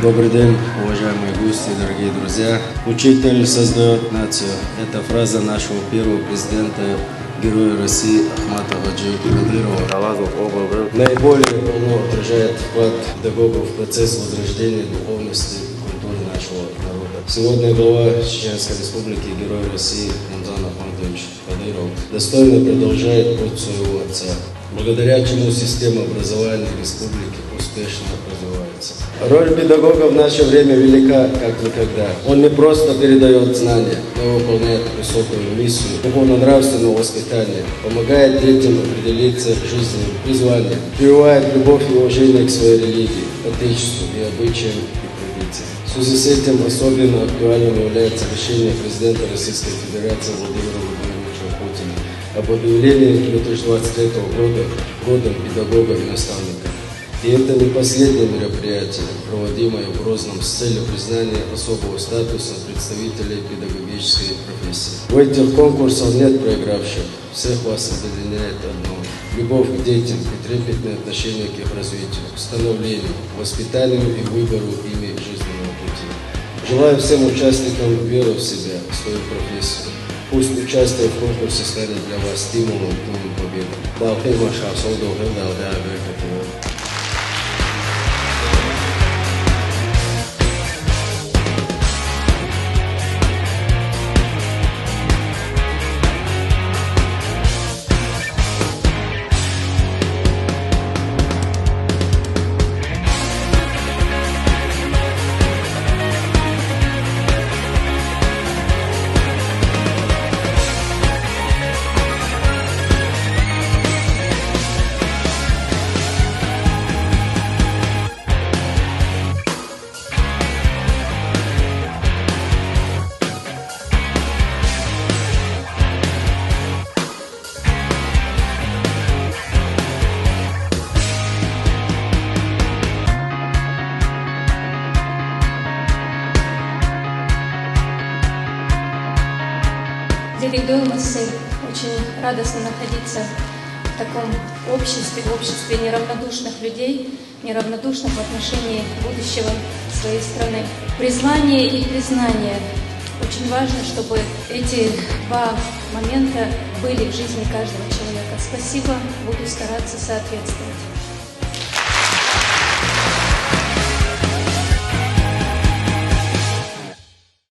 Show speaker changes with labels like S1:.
S1: Добрый день, уважаемые гости, дорогие друзья. Учитель создает нацию. Это фраза нашего первого президента, героя России Ахмата Хаджи Кадырова. Наиболее полно отражает вклад педагогов в процесс возрождения духовности и культуры нашего народа. Сегодня глава Чеченской Республики, герой России Рамзан Ахматович Кадыров достойно продолжает путь своего отца, благодаря чему система образования республики успешно развивается. Роль педагога в наше время велика, как никогда. Он не просто передает знания, но выполняет высокую миссию духовно-нравственного воспитания, помогает детям определиться в жизни призванием, прививает любовь и уважение к своей религии, отечеству и обычаям и традициям. В связи с этим особенно актуальным является решение президента Российской Федерации Владимира Владимировича Путина об объявлении 2023 года годом педагога и наставника. И это не последнее мероприятие, проводимое в Грозном с целью признания особого статуса представителей педагогической профессии. В этих конкурсах нет проигравших. Всех вас объединяет одно – любовь к детям и трепетное отношение к их развитию, становлению, воспитанию и выбору ими жизненного пути. Желаю всем участникам веры в себя, в свою профессию. Пусть участие в конкурсе станет для вас стимулом к новым победам.
S2: Очень радостно находиться в таком обществе, в обществе неравнодушных людей, неравнодушных в отношении будущего своей страны. Призвание и признание. Очень важно, чтобы эти два момента были в жизни каждого человека. Спасибо, буду стараться соответствовать.